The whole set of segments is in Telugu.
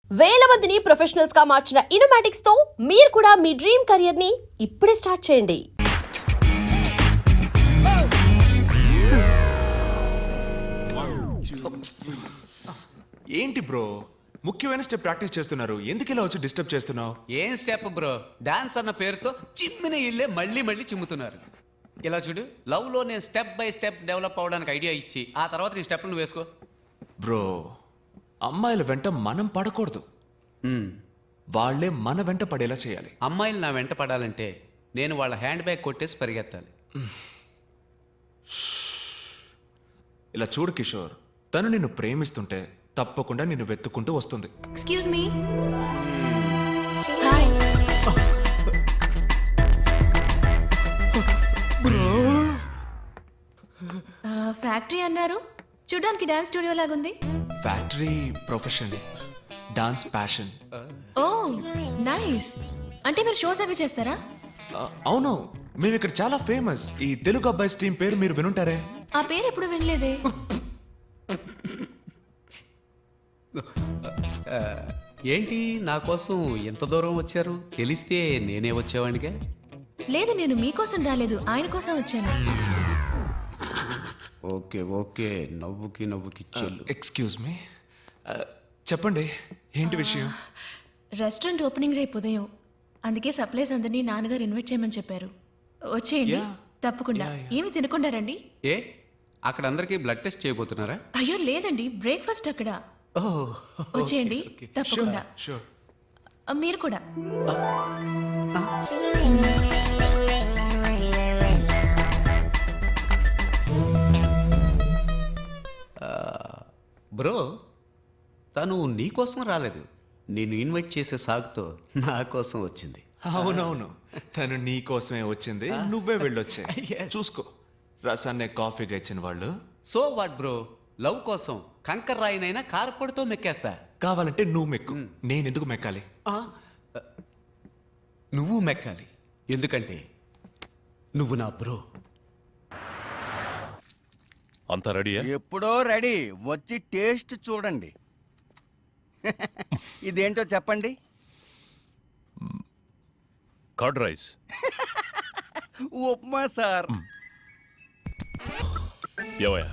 వేల మందిని ప్రొఫెషనల్స్ గా మార్చిన ఇనోమాటిక్స్ తో మీరు కూడా మీ డ్రీమ్ కెరియర్ ని ఇప్పుడే స్టార్ట్ చేయండి. ఏంటి బ్రో, ముఖ్యమైన స్టెప్ ప్రాక్టీస్ చేస్తున్నారు, ఎందుకు ఇలా వచ్చి డిస్టర్బ్ చేస్తున్నావు? ఏం స్టెప్ బ్రో, డాన్స్ అన్న పేరుతో చిమ్మిన ఇల్లే మళ్ళీ మళ్ళీ చిమ్ముతున్నారు. ఇలా చూడు, లవ్ లో నేను స్టెప్ బై స్టెప్ డెవలప్ అవడానికి ఐడియా ఇచ్చి ఆ తర్వాత నీ స్టెప్ నువ్వు వేసుకో. బ్రో, అమ్మాయిల వెంట మనం పడకూడదు, వాళ్లే మన వెంట పడేలా చేయాలి. అమ్మాయిలు నా వెంట పడాలంటే నేను వాళ్ళ హ్యాండ్ బ్యాగ్ కొట్టేసి పరిగెత్తాలి. ఇలా చూడు కిషోర్, తను నిన్ను ప్రేమిస్తుంటే తప్పకుండా నిన్ను వెతుక్కుంటూ వస్తుంది. Excuse me. హాయ్. ఫ్యాక్టరీ అన్నారు, చూడడానికి డాన్స్ స్టూడియో లాగుంది. Factory profession, dance passion. Oh nice. అంటే మీరు షోస్ అవి చేస్తారా? అవును, మేము ఇక్కడ చాలా ఫేమస్. ఈ తెలుగు అబ్బాయి స్ట్రీమ్ పేరు మీరు వినుంటారే? ఆ పేరు ఎప్పుడు వినలేదే. ఏంటి నా కోసం ఎంత దూరం వచ్చారు? తెలిస్తే నేనే వచ్చేవాడిగా. లేదు, నేను మీకోసం రాలేదు, ఆయన కోసం వచ్చాను. ఓకే ఓకే, నవ్వుకి నవ్వుకి చెల్లు. ఎక్స్క్యూజ్ మీ, చెప్పండి ఏంటి విషయం? రెస్టారెంట్ ఓపెనింగ్ రేపు ఉదయం, అందుకే సప్లైస్ అందరినీ నాన్నగారు ఇన్వైట్ చేయమని చెప్పారు. వచ్చేయండి. Yeah. తప్పకుండా. Yeah. ఏమి తినకుండా రండి. ఏ అక్కడ అందరికీ బ్లడ్ టెస్ట్ చేయబోతున్నారా? అయ్యో లేదండి, బ్రేక్ఫాస్ట్ అక్కడ. వచ్చేయండి తప్పకుండా. Sure. మీరు కూడా. బ్రో, తను నీ కోసం రాలేదు, నేను ఇన్వైట్ చేసే సాగుతో నా కోసం వచ్చింది. అవునవును, తను నీ కోసమే వచ్చింది, నువ్వే వెళ్ళొచ్చే. Yes. చూసుకో, రసాన్నే కాఫీగా ఇచ్చిన వాళ్ళు. సో వాట్ బ్రో, లవ్ కోసం కంకర్ రాయినైనా కారపొడితో మెక్కేస్తా. కావాలంటే నువ్వు మెక్కు, నేను ఎందుకు మెక్కాలి? నువ్వు మెక్కాలి, ఎందుకంటే నువ్వు నా బ్రో. అంతా రెడీయా? ఎప్పుడో రెడీ, వచ్చి టేస్ట్ చూడండి. ఇదేంటో చెప్పండి. Curd rice. ఉప్మా సార్. ఏవయ్యా,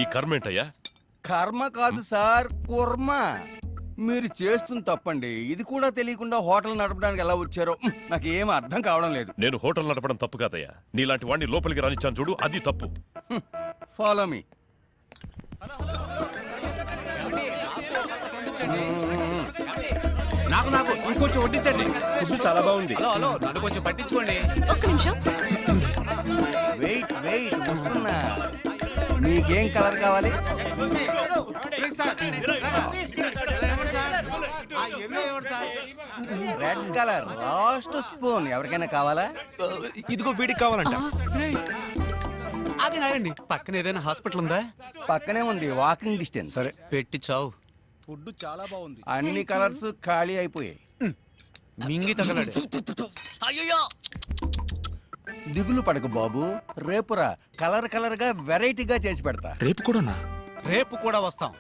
ఈ కర్మేంటయ్యా? కర్మ కాదు సార్, కుర్మ. మీరు చేస్తుంది తప్పండి. ఇది కూడా తెలియకుండా హోటల్ నడపడానికి ఎలా వచ్చారో నాకు ఏం అర్థం కావడం లేదు. నేను హోటల్ నడపడం తప్పు కాదయ్యా, నీలాంటి వాడిని లోపలికి రానిచ్చాను చూడు, అది తప్పు. Follow me. నాకు నాకు ఇంకొంచెం వడ్డించండి. ఫుడ్ చాలా బాగుంది. హలో హలో, నన్ను కొంచెం పట్టించుకోండి. ఒక్క నిమిషం. వెయిట్ వెయిట్, వస్తున్నా. మీకేం కలర్ కావాలి? Red colour, last spoon. ఎవరికైనా కావాలా? ఇదిగో వీడికి కావాలంట. ఆగండి ఆగండి, పక్కన ఏదైనా హాస్పిటల్ ఉందా? పక్కనే ఉంది, వాకింగ్ డిస్టెన్స్. సరే పెట్టి చావు. ఫుడ్ చాలా బాగుంది. అన్ని కలర్స్ ఖాళీ అయిపోయాయి. మింగి తగలడు. దిగులు పడకు బాబు, రేపురా కలర్ కలర్ గా వెరైటీగా చేసి పెడతా. రేపు కూడానా? రేపు కూడా వస్తాం.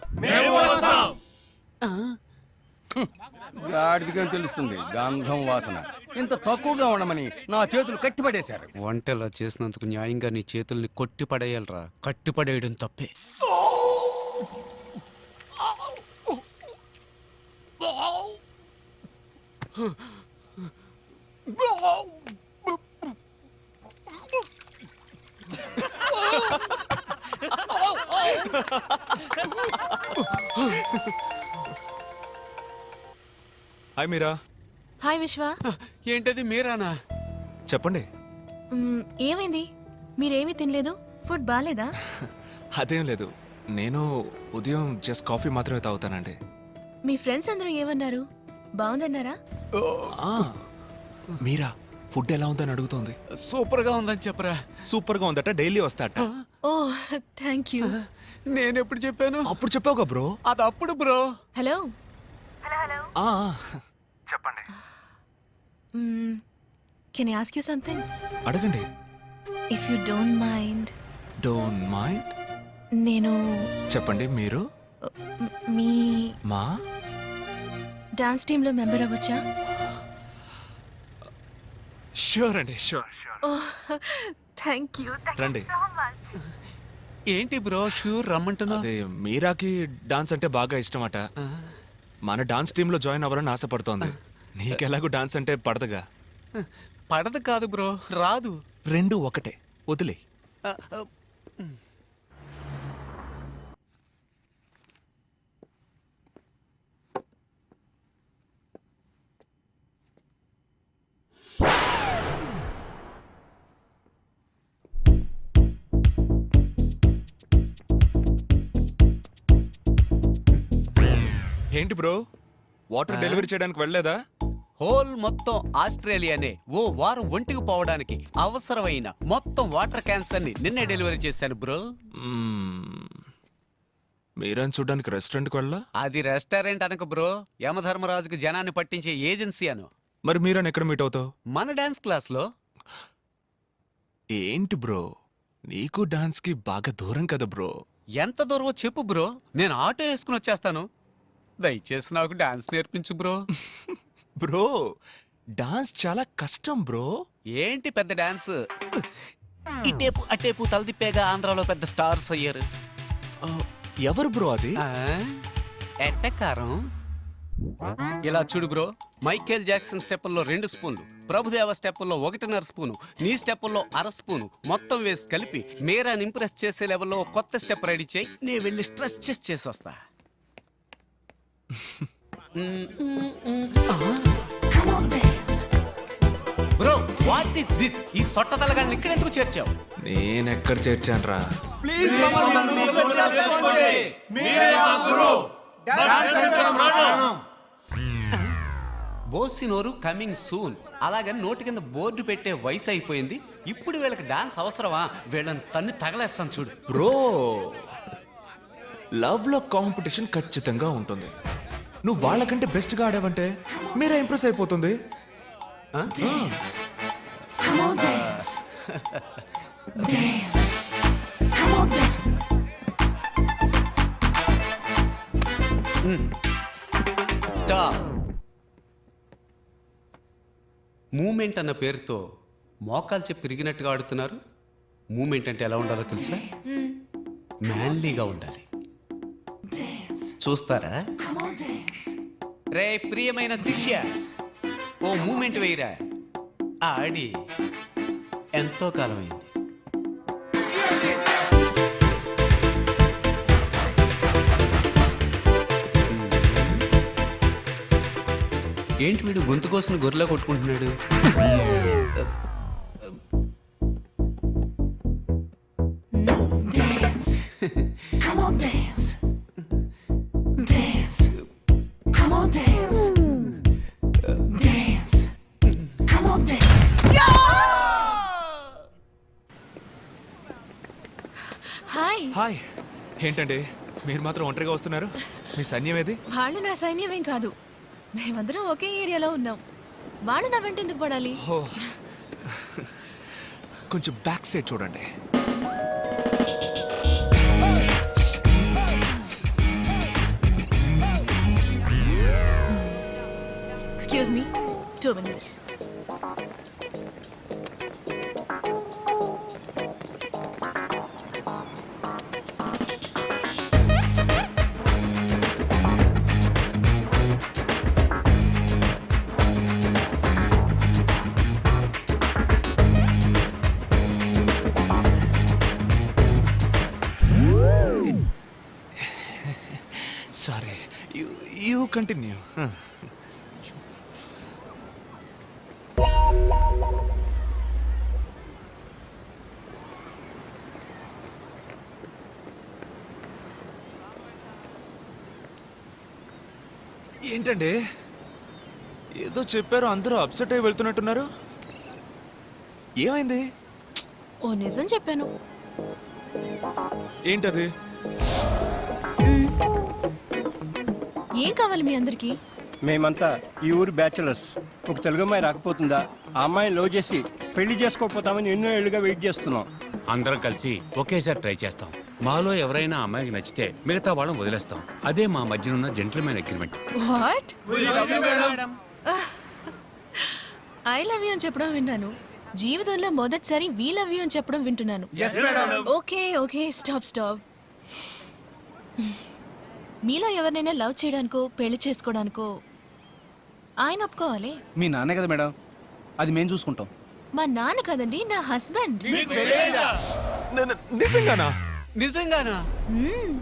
గాడిదిగా తెలుస్తుంది గంధం వాసన. ఇంత తక్కువగా ఉండమని నా చేతులు కట్టిపడేశారు. వంటలా చేసినందుకు న్యాయంగా నీ చేతుల్ని కొట్టి పడేయాలరా, కట్టి పడేయడం తప్పే. హాయ్ మీరా. హాయ్ విశ్వ. ఏంటది మీరానా? చెప్పండి. ఏమైంది? మీరేమీ తినలేదు? ఫుడ్ బాగాలేదా? అదేం లేదు, నేను ఉదయం జస్ట్ కాఫీ మాత్రమే తాగుతానండి. మీ ఫ్రెండ్స్ అందరూ ఏమన్నారు? బాగుందన్నారా? మీరా, ఫుడ్ ఎలా ఉందని అడుగుతోంది. సూపర్ గా ఉందని చెప్పరా. సూపర్ గా ఉందట, డైలీ వస్తాట. Oh thank you. నేను ఎప్పుడు చెప్పాను? అప్పుడు చెప్పావుగా బ్రో. అది అప్పుడు బ్రో. హలో. చెప్పండి. Can I ask you something? అడగండి. If you don't mind. Don't mind? నేను చెప్పండి. మీరు మీ మా డాన్స్ టీంలో మెంబర్ అవ్వచ్చా? షూర్ అండి, షూర్. Thank you. రండి. ఏంటి బ్రో షూర్ రమ్మంటున్నా? అదే మీరాకి డాన్స్ అంటే బాగా ఇష్టమట. మన డాన్స్ టీంలో జాయిన్ అవ్వాలని ఆశపడుతోంది. నీకెలాగూ డాన్స్ అంటే పడదుగా. పడదు కాదు బ్రో, రాదు. రెండు ఒకటే, వదిలే. ఏంటి బ్రో, వాటర్ డెలివరీ చేయడానికి వెళ్ళలేదా? హోల్ మొత్తం ఆస్ట్రేలియానే ఓ వారం ఒంటికి పోవడానికి అవసరమైన మొత్తం వాటర్ క్యాన్స్ అన్ని నిన్నే డెలివరీ చేశాను బ్రో. మీరని చూడడానికి రెస్టారెంట్కి వెళ్ళా? అది రెస్టారెంట్ అనక బ్రో, యమధర్మరాజుకు జనాన్ని పట్టించే ఏజెన్సీ అను. మరి మీరని ఎక్కడ మీట్ అవుతావు? మన డాన్స్ క్లాస్ లో. ఏంటి బ్రో, నీకు డాన్స్ కి బాగా దూరం కదా బ్రో. ఎంత దూరమో చెప్పు బ్రో, నేను ఆటో వేసుకుని వచ్చేస్తాను. దయచేసి నాకు డాన్స్ నేర్పించు బ్రో. బ్రో, డాన్స్ చాలా కష్టం బ్రో. ఏంటి పెద్ద డాన్స్, ఇటేపు అటేపు తలదిప్పేగా ఆంధ్రాలో పెద్ద స్టార్స్ అయ్యారు. ఎవరు బ్రో అది? ఎట్టకారం. ఇలా చూడు బ్రో, మైకేల్ జాక్సన్ స్టెప్పుల్లో 2 స్పూన్లు, ప్రభుదేవ స్టెప్పుల్లో 1.5 స్పూను, నీ స్టెప్పుల్లో 1/2 స్పూను మొత్తం వేసి కలిపి మీరాని ఇంప్రెస్ చేసే లెవెల్లో కొత్త స్టెప్ రెడీ చేయి. నేను వెళ్ళి స్ట్రెస్ చేసి వస్తా. Bro, what is this? ఈ సొట్ట తలగాన్ని ఇక్కడ ఎందుకు చేర్చావు? నేనెక్కడ చేర్చాను రా? బోసినోరు కమింగ్ సూన్ అలాగని నోటి కింద బోర్డు పెట్టే వయసు అయిపోయింది. ఇప్పుడు వీళ్ళకి డాన్స్ అవసరమా? వీళ్ళని తన్ని తగలేస్తాను చూడు. బ్రో, లవ్ లో కాంపిటీషన్ ఖచ్చితంగా ఉంటుంది. నువ్వు వాళ్ళకంటే బెస్ట్ గా ఆడావంటే మీరే ఇంప్రెస్ అయిపోతుంది. స్టాప్. మూమెంట్ అన్న పేరుతో మోకాలు చెప్పి తిరిగినట్టుగా ఆడుతున్నారు. మూమెంట్ అంటే ఎలా ఉండాలో తెలుసా? మ్యాన్లీగా ఉండాలి. చూస్తారా? రే ప్రియమైన శిష్య, ఓ మూమెంట్ వేయరా. ఆడి ఎంతో కాలమైంది. ఏంటి వీడు గొంతు కోసం గొర్రెలా కొట్టుకుంటున్నాడు? హాయ్. హాయ్. ఏంటండి మీరు మాత్రం ఒంటరిగా వస్తున్నారు? మీ సైన్యం ఏది? వాళ్ళు నా సైన్యమేం కాదు, మేమందరం ఒకే ఏరియాలో ఉన్నాం. వాళ్ళు నా వెంట ఎందుకు పడాలి? ఓ, కొంచెం బ్యాక్ సైడ్ చూడండి. Excuse me, 2 minutes. Sorry, you continue. ఏంటండి ఏదో చెప్పారు, అందరూ అప్సెట్ అయి వెళ్తున్నట్టున్నారు. ఏమైంది? ఓ నిజం చెప్పాను. ఏంటది? ఏం కావాలి మీ అందరికి? మేమంతా ఈ ఊరు బ్యాచులర్స్. ఒక తెలుగు అమ్మాయి రాకపోతుందా? ఆ అమ్మాయిని లవ్ చేసి పెళ్లి చేసుకోకపోతామని ఎన్నో ఏళ్ళుగా వెయిట్ చేస్తున్నాం. అందరం కలిసి ఒకేసారి ట్రై చేస్తాం. మాలో ఎవరైనా అమ్మాయికి నచ్చితే మిగతా వాళ్ళని వదిలేస్తాం. అదే మా మధ్యన ఉన్న gentlemen agreement. What? I love you అని చెప్పడం విన్నాను, జీవితంలో మొదటిసారి వీ లవ్ యూ అని చెప్పడం వింటున్నాను. Okay okay, stop. మీలో ఎవరినైనా లవ్ చేయడానికో పెళ్లి చేసుకోవడానికో ఆయన ఒప్పుకోవాలి. మీ నాన్నే కదా మేడం, అది మేము చూసుకుంటాం. మా నాన్న కదండి, నా హస్బెండ్. నిజంగానా? నిజంగానా? మ్మ్.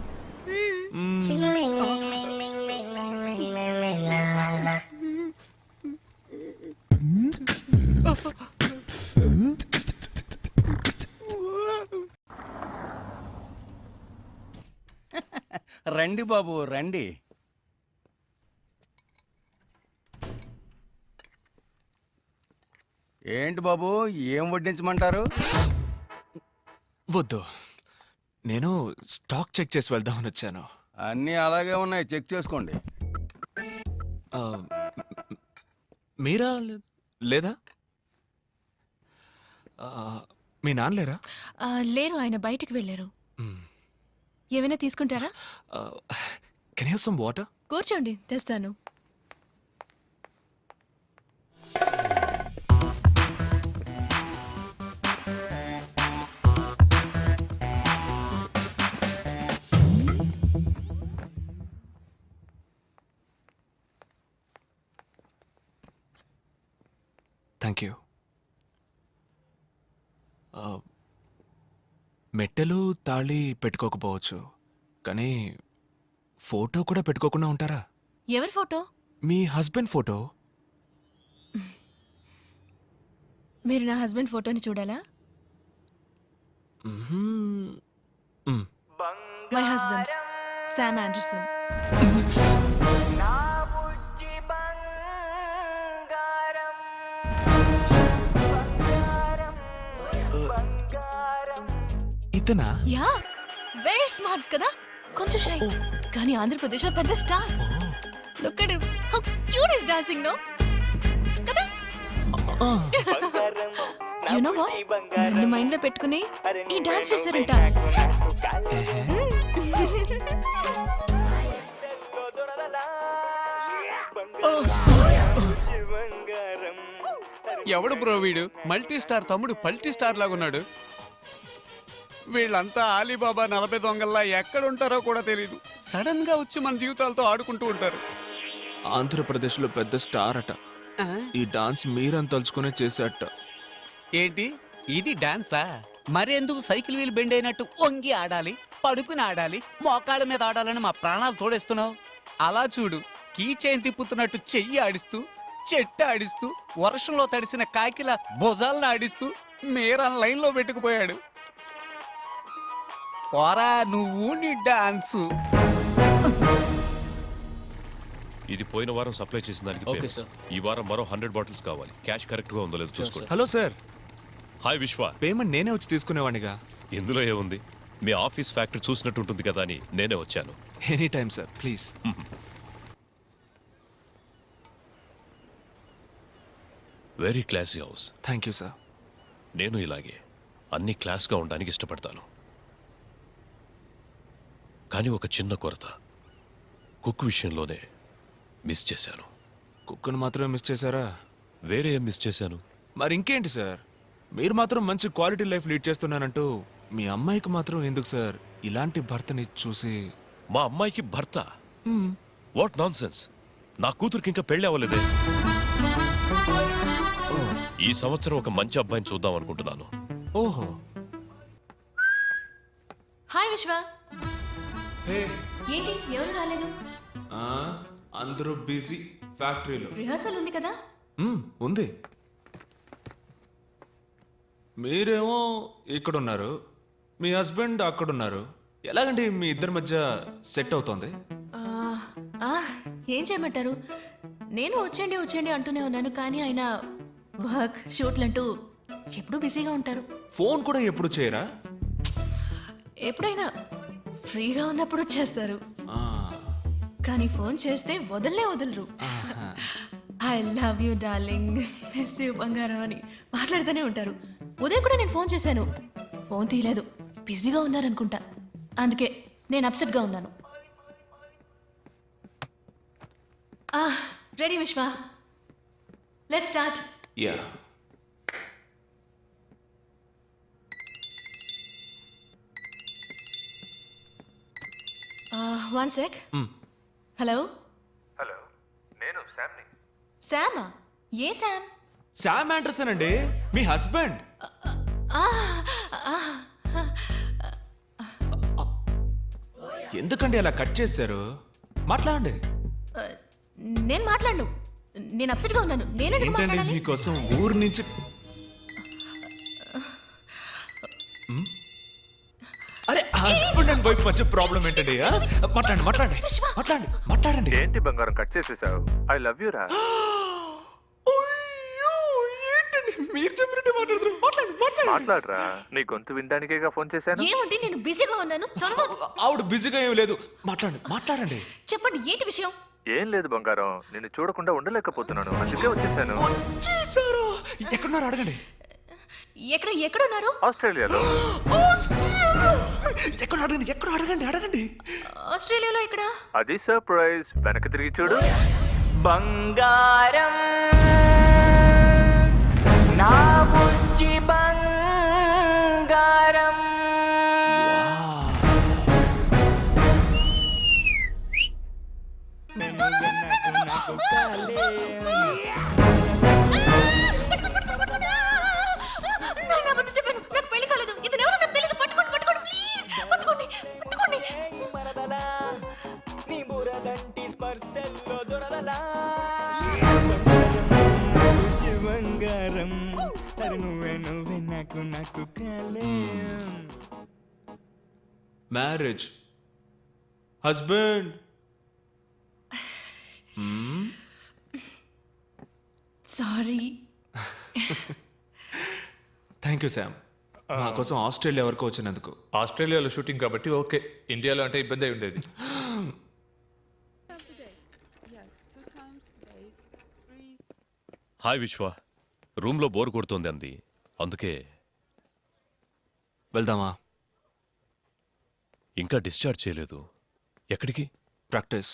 రండి బాబు రండి. ఏంటి బాబు, ఏం వడ్డించమంటారు? వద్దు, నేను స్టాక్ చెక్ చేసి వెళ్దామని వచ్చాను. అన్నీ అలాగే ఉన్నాయి, చెక్ చేసుకోండి. ఆ, మీరా లేదా? మీ నాన్న లేరా? లేరు, ఆయన బయటికి వెళ్ళారు. మ్మ్. ఏమైనా తీసుకుంటారా? Can you have some water? కూర్చోండి, తెస్తాను. Thank you. మెట్టెలు తాళి పెట్టుకోకపోవచ్చు, కానీ ఫోటో కూడా పెట్టుకోకుండా ఉంటారా? ఎవరి ఫోటో? మీ హస్బెండ్ ఫోటో. మీరు నా హస్బెండ్ ఫోటోని చూడాలా? My husband Sam Anderson. ఇతనా? యా, వెరీ స్మార్ట్ కదా, కొంచెం షై, కానీ ఆంధ్రప్రదేశ్ లో పెద్ద star. Look at him, how cute is dancing no కదా. యు నో వాట్, నన్ను మైండ్ లో పెట్టుకుని ఈ డాన్స్ చేశారంట. ఎవడు బ్రో వీడు? మల్టీ స్టార్ తమ్ముడు పల్టీ స్టార్ లాగా ఉన్నాడు. వీళ్ళంతా ఆలీబాబా 40 దొంగల్లా ఎక్కడ ఉంటారో కూడా తెలియదు. సడన్ గా వచ్చి మన జీవితాలతో ఆడుకుంటూ ఉంటారు. ఆంధ్రప్రదేశ్ లో పెద్ద స్టార్ అట. ఈ డాన్స్ మీరని తలుచుకునే చేసేట. ఏంటి ఇది డాన్సా? మరెందుకు సైకిల్ వీల్ బెండ్ అయినట్టు వంగి ఆడాలి, పడుకుని ఆడాలి, మోకాళ్ళ మీద ఆడాలని మా ప్రాణాలు తోడేస్తున్నావు? అలా చూడు, కీ చైన్ తిప్పుతున్నట్టు చెయ్యి ఆడిస్తూ, చెట్టు ఆడిస్తూ, వర్షంలో తడిసిన కాకిల భుజాలను ఆడిస్తూ మీరా లైన్ లో పెట్టుకుపోయాడు. పోరా నువ్వు నీ డాన్సు. ఇది పోయిన వారం సప్లై చేసిన దానికి ఓకే పేరు. సార్. ఈ వారం మరో 100 బాటిల్స్ కావాలి. క్యాష్ కరెక్ట్ గా ఉందో లేదో చూసుకోండి. హలో సార్, హాయ్ విశ్వ. పేమెంట్ నేనే వచ్చి తీసుకునేవాడిగా. ఇందులో ఏముంది, మీ ఆఫీస్ ఫ్యాక్టరీ చూసినట్టు ఉంటుంది కదా అని నేనే వచ్చాను. Any time sir, please. Very classy house. Thank you sir. నేను ఇలాగే అన్ని క్లాస్ గా ఉండడానికి ఇష్టపడతాను. కానీ ఒక చిన్న కొరత, కుక్ విషయంలోనే మిస్ చేశాను. కుక్కను మాత్రమే మిస్ చేశారా? వేరే ఏం మిస్ చేశాను? మరి ఇంకేంటి సార్, మీరు మాత్రం మంచి క్వాలిటీ లైఫ్ లీడ్ చేస్తున్నానంటూ మీ అమ్మాయికి మాత్రం ఎందుకు సార్ ఇలాంటి భర్తని చూసి? మా అమ్మాయికి భర్త? What non sense. నా కూతురికి ఇంకా పెళ్లి అవ్వలేదే. ఈ సంవత్సరం ఒక మంచి అబ్బాయిని చూద్దాం అనుకుంటున్నాను. ఓహో. హాయ్ విశ్వ. ఏంటి ఎవరు రాలేదు? అందరూ బిజీ ఫ్యాక్టరీలో. రిహార్సల్ ఉంది కదా. ఉంది. మీరేమో ఇక్కడున్నారు, మీ హస్బెండ్ అక్కడున్నారు. ఎలాగండి మీ ఇద్దరి మధ్య సెట్ అవుతోంది? ఏం చేయమంటారు, నేను వచ్చేయండి వచ్చేయండి అంటూనే ఉన్నాను, కానీ ఆయన వర్క్ షూట్లు అంటూ ఎప్పుడూ బిజీగా ఉంటారు. ఫోన్ కూడా ఎప్పుడు చేయరా? ఎప్పుడైనా ఫ్రీగా ఉన్నప్పుడు చేస్తారు, కానీ ఫోన్ చేస్తే వదలరు. I love you darling, miss you బంగారం అని మాట్లాడుతూనే ఉంటారు. ఉదయం కూడా నేను ఫోన్ చేశాను, ఫోన్ తీయలేదు, బిజీగా ఉన్నారనుకుంటా. అందుకే నేను అప్సెట్ గా ఉన్నాను. రెడీ విశ్వ, let's start. Yeah one sec. Hello hello, నేను శామ్ని. శామా? ఏ శామ్? శామ్ ఆండర్సన్ అండి, మీ హస్బెండ్. ఎందుకండి అలా కట్ చేశారు? మాట్లాడండి. నేను మాట్లాడను, నేను అప్సెట్ గా ఉన్నాను. నేనెందుకు ఏంటండి మాట్లాడాలి? మీకోసం ఊరు నుంచి అరే హస్బెండ్ అండ్ వైఫ్ మధ్య ప్రాబ్లం ఏంటండి? మాట్లాడండి మాట్లాడండి మాట్లాడండి మాట్లాడండి. ఏంటి బంగారం కట్ చేసేసావు? ఐ లవ్ యూ రా. ఏంటండి మీరు చెప్పినట్టు మాట్లాడుతున్నారు? మాట్లాడండి మాట్లాడండి. మాట్లాడరా, నీ గొంతు వినడానికేగా ఫోన్ చేశాను. ఏమంటే నేను బిజీగా ఉన్నాను. త్వరగా ఆవిడ బిజీగా ఏం లేదు, మాట్లాడండి మాట్లాడండి. చెప్పండి, ఏంటి విషయం? ఏం లేదు బంగారం, నిన్ను చూడకుండా ఉండలేకపోతున్నాను, అందుకే వచ్చేసాను. వచ్చేసారు? ఎక్కడున్నారు అడగండి. ఎక్కడున్నారు? ఆస్ట్రేలియాలో. ఎక్కడ అడగండి, ఎక్కడ అడగండి అడగండి. ఆస్ట్రేలియాలో ఎక్కడ? అది సర్ప్రైజ్, వెనక్కి తిరిగి చూడు. బంగారం నా బుజ్జి బంగారం. నేను అబద్ధం చెప్పాను, నాకు పెళ్లి కాలేదు. ఇతను ఎవరో నాకు తెలియదు. పట్టుకోండి పట్టుకోండి, ప్లీజ్ పట్టుకోండి పట్టుకోండి. మరదలా నీ బురదంటి స్పర్శల్లో దొరదలా. బంగారం నువ్వే నువ్వే నాకు నాకు కాలేయం. Marriage, husband. Sorry. Thank you Sam, మా కోసం ఆస్ట్రేలియా వరకు వచ్చినందుకు. ఆస్ట్రేలియాలో షూటింగ్ కాబట్టి ఓకే, ఇండియాలో అంటే ఇబ్బంది అయి ఉండేది. హాయ్ విశ్వ, రూమ్ లో బోర్ కొడుతోంది అంది, అందుకే. వెళ్దామా? ఇంకా డిశ్చార్జ్ చేయలేదు. ఎక్కడికి? ప్రాక్టీస్.